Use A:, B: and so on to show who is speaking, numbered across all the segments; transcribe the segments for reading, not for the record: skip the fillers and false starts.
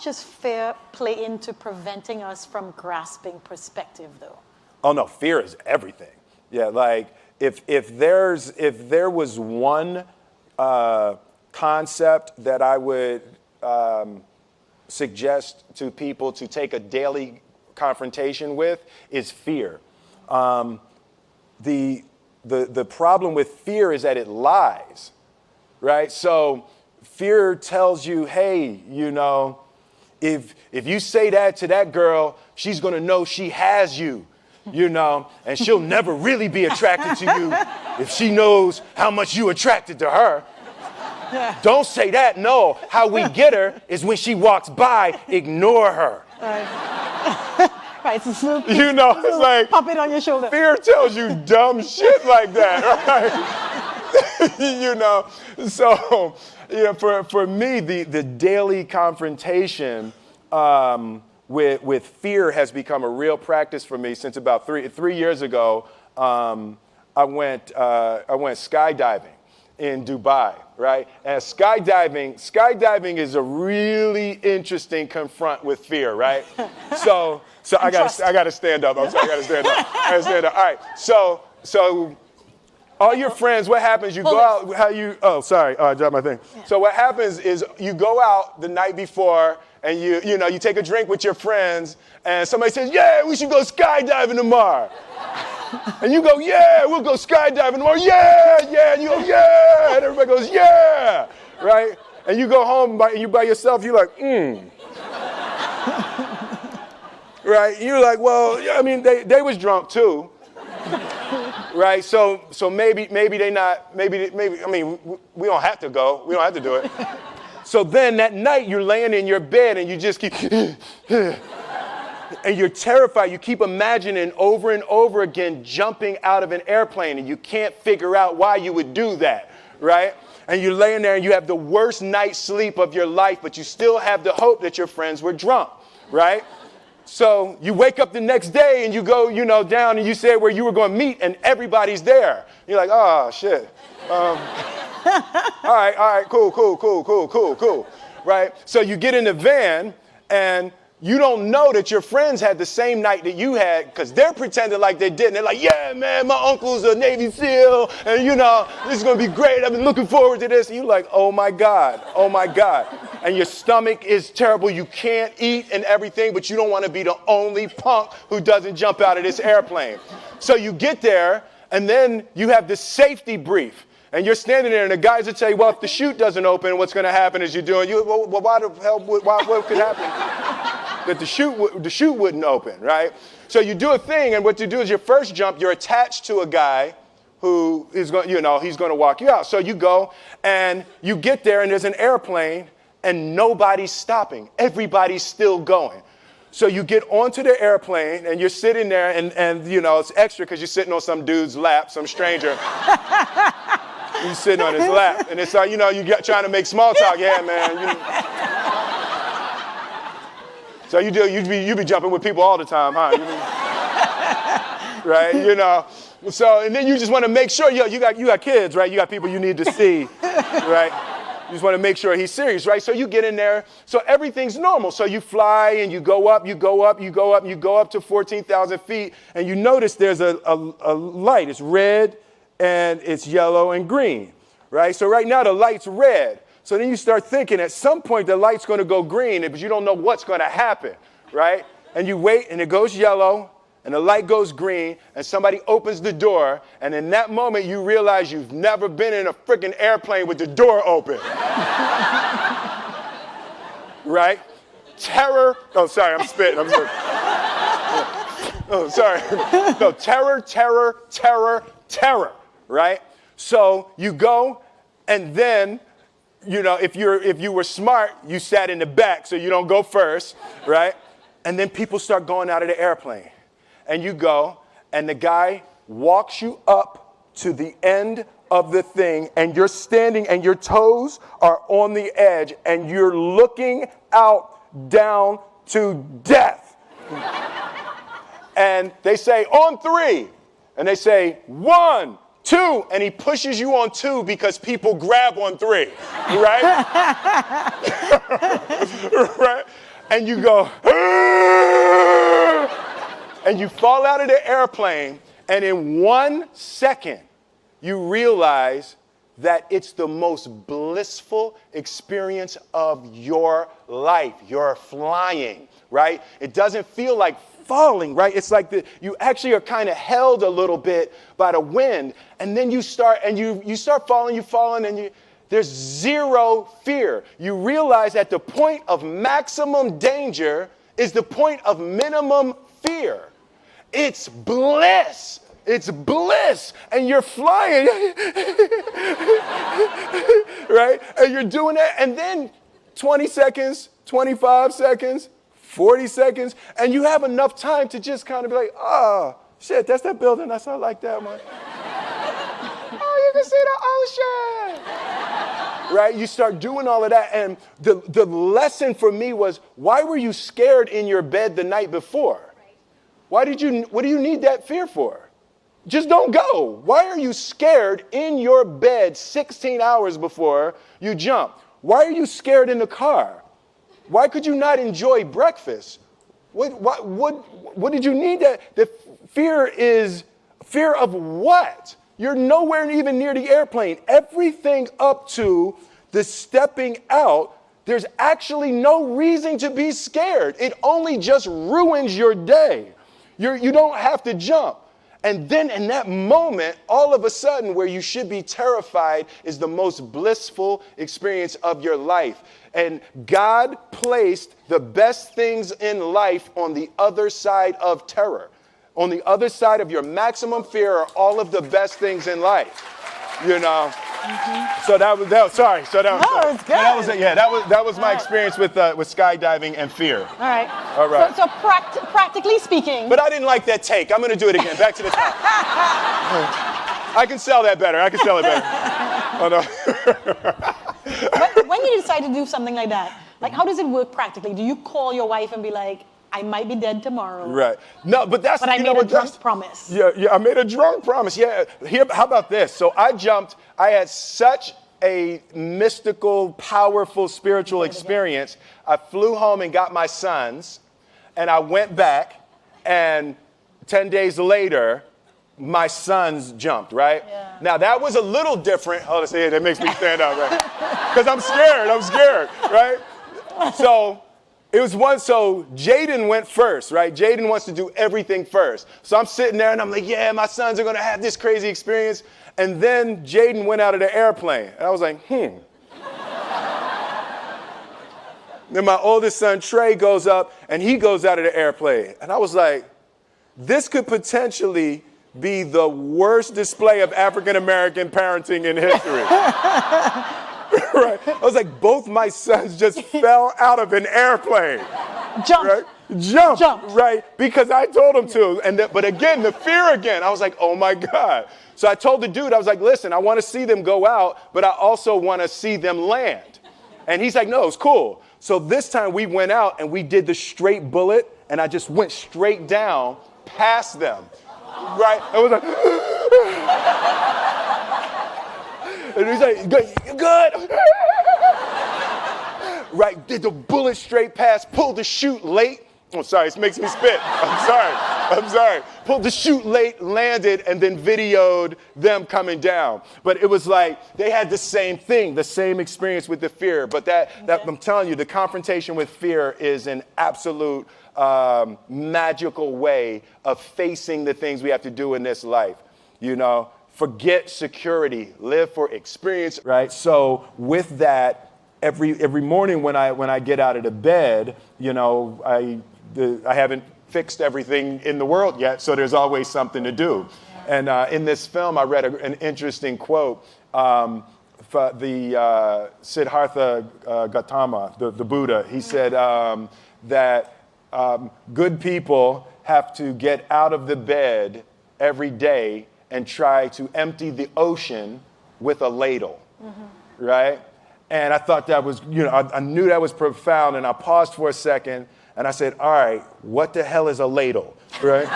A: much does fear play into preventing us from grasping perspective, though?
B: Oh no, fear is everything. Yeah, like if there was one concept that I would suggest to people to take a daily confrontation with, is fear. The problem with fear is that it lies, right? So fear tells you, hey, you know, if you say that to that girl, she's gonna know she has you, you know, and she'll never really be attracted to you if she knows how much you attracted to her. Don't say that. No, how we get her is when she walks by, ignore her.
A: Right, so
B: You know, it's like,
A: pop it on your shoulder.
B: fear tells you dumb shit like that, right? You know, so, you know, for me, the daily confrontation with fear has become a real practice for me since about three years ago. I went skydiving in Dubai, right? And skydiving is a really interesting confront with fear, right? So I gotta stand up. I'm sorry, I gotta stand up. All right. So all your friends, what happens? You go out. I dropped my thing. Yeah. So what happens is you go out the night before and you take a drink with your friends, and somebody says, "Yeah, we should go skydiving tomorrow." And you go, "Yeah, we'll go skydiving tomorrow." Yeah. And you go, "Yeah." And everybody goes, "Yeah." Right? And you go home and you by yourself, you're like, Right? You're like, well, yeah, I mean, they was drunk too. Right? So maybe they not, maybe, I mean, we don't have to go. We don't have to do it. So then that night you're laying in your bed and you just keep, and you're terrified. You keep imagining over and over again jumping out of an airplane, and you can't figure out why you would do that, right? And you're laying there and you have the worst night's sleep of your life, but you still have the hope that your friends were drunk, right? So you wake up the next day and you go, down and you say where you were going to meet and everybody's there. You're like, oh, shit. All right, cool. Right? So you get in the van and you don't know that your friends had the same night that you had because they're pretending like they didn't. They're like, yeah, man, my uncle's a Navy SEAL and, this is going to be great. I've been looking forward to this. And you're like, oh, my God. And your stomach is terrible. You can't eat and everything, but you don't want to be the only punk who doesn't jump out of this airplane. So you get there, and then you have this safety brief. And you're standing there, and the guys will tell you, well, if the chute doesn't open, what's going to happen is what could happen? That the chute wouldn't open, right? So you do a thing, and what you do is your first jump, you're attached to a guy who is going, he's going to walk you out. So you go, and you get there, and there's an airplane, and nobody's stopping. Everybody's still going. So you get onto the airplane, and you're sitting there, and it's extra because you're sitting on some dude's lap, some stranger. You're sitting on his lap, and it's like, you trying to make small talk. Yeah, man. So you be jumping with people all the time, huh? Right? So, and then you just want to make sure, you got kids, right? You got people you need to see, right? You just want to make sure he's serious, right? So you get in there. So everything's normal. So you fly and you go up to 14,000 feet, and you notice there's a light. It's red and it's yellow and green, right? So right now the light's red. So then you start thinking at some point the light's going to go green, but you don't know what's going to happen, right? And you wait and it goes yellow and the light goes green and somebody opens the door, and in that moment you realize you've never been in a freaking airplane with the door open. Right? Terror. Oh, sorry, I'm spitting. Oh, sorry. No, terror, right? So you go, and then, if you were smart, you sat in the back so you don't go first, right? And then people start going out of the airplane. And you go, and the guy walks you up to the end of the thing, and you're standing, and your toes are on the edge, and you're looking out down to death. And they say, on 3. And they say, 1, 2. And he pushes you on 2 because people grab on 3. Right? Right? and you go, and you fall out of the airplane, and in 1 second, you realize that it's the most blissful experience of your life. You're flying, right? It doesn't feel like falling, right? It's like you actually are kind of held a little bit by the wind, and then you start falling, and there's zero fear. You realize that the point of maximum danger is the point of minimum fear. It's bliss. It's bliss. And you're flying. Right? And you're doing that. And then 20 seconds, 25 seconds, 40 seconds. And you have enough time to just kind of be like, oh, shit, that's that building. I like that one. Oh, you can see the ocean. Right? You start doing all of that. And the lesson for me was, why were you scared in your bed the night before? What do you need that fear for? Just don't go. Why are you scared in your bed 16 hours before you jump? Why are you scared in the car? Why could you not enjoy breakfast? What did you need that? The fear is fear of what? You're nowhere even near the airplane. Everything up to the stepping out, there's actually no reason to be scared. It only just ruins your day. You don't have to jump. And then in that moment, all of a sudden, where you should be terrified is the most blissful experience of your life. And God placed the best things in life on the other side of terror. On the other side of your maximum fear are all of the best things in life. You know? Mm-hmm. So that was sorry. So that was,
A: no, it's good.
B: That was my experience with skydiving and fear.
A: All right.
B: All right.
A: So practically speaking.
B: But I didn't like that take. I'm going to do it again. Back to the top. I can sell that better. Oh, no.
A: When you decide to do something like that, like how does it work practically? Do you call your wife and be like, I might be dead tomorrow.
B: Right. No, but that's...
A: But I made a drunk promise.
B: Yeah, I made a drunk promise. Yeah. How about this? So I jumped. I had such a mystical, powerful, spiritual experience. I flew home and got my sons, and I went back, and 10 days later, my sons jumped, right? Yeah. Now, that was a little different. Oh, that makes me stand up, right? Because I'm scared, right? So Jaden went first, right? Jaden wants to do everything first. So I'm sitting there and I'm like, yeah, my sons are going to have this crazy experience. And then Jaden went out of the airplane. And I was like, Then my oldest son, Trey, goes up and he goes out of the airplane. And I was like, this could potentially be the worst display of African-American parenting in history. Right. I was like, both my sons just fell out of an airplane.
A: Jumped.
B: Right? Jumped. Right. Because I told them to. But again, the fear again. I was like, oh my God. So I told the dude, I was like, listen, I want to see them go out, but I also want to see them land. And he's like, no, it's cool. So this time we went out and we did the straight bullet, and I just went straight down past them. Right. I was like, and he's like, good. Right, did the bullet straight past, pulled the chute late. Oh, sorry, this makes me spit. I'm sorry. Pulled the chute late, landed, and then videoed them coming down. But it was like, they had the same thing, the same experience with the fear. But that I'm telling you, the confrontation with fear is an absolute magical way of facing the things we have to do in this life, you know? Forget security, live for experience, right? So with that, every morning when I get out of the bed, you know, I haven't fixed everything in the world yet, so there's always something to do. And in this film, I read an interesting quote for the Siddhartha Gautama, the Buddha. He said that good people have to get out of the bed every day and try to empty the ocean with a ladle, right? And I thought that was, you know, I knew that was profound, and I paused for a second, and I said, all right, what the hell is a ladle, right?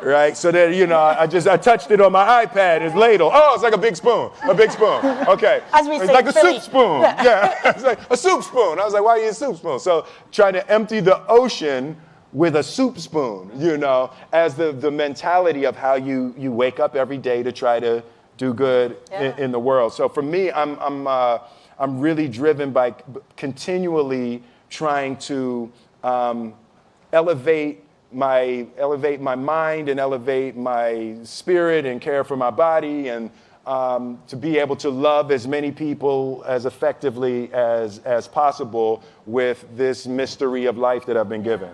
B: right? So that, I touched it on my iPad, it's ladle. Oh, it's like a big spoon, Okay.
A: As we
B: it's
A: say,
B: like a
A: Philly.
B: soup spoon, yeah. It's like a soup spoon. I was like, why are you a soup spoon? So trying to empty the ocean with a soup spoon, as the mentality of how you wake up every day to try to do good in the world. So for me, I'm really driven by continually trying to elevate my mind and elevate my spirit and care for my body, and to be able to love as many people as effectively as possible with this mystery of life that I've been given.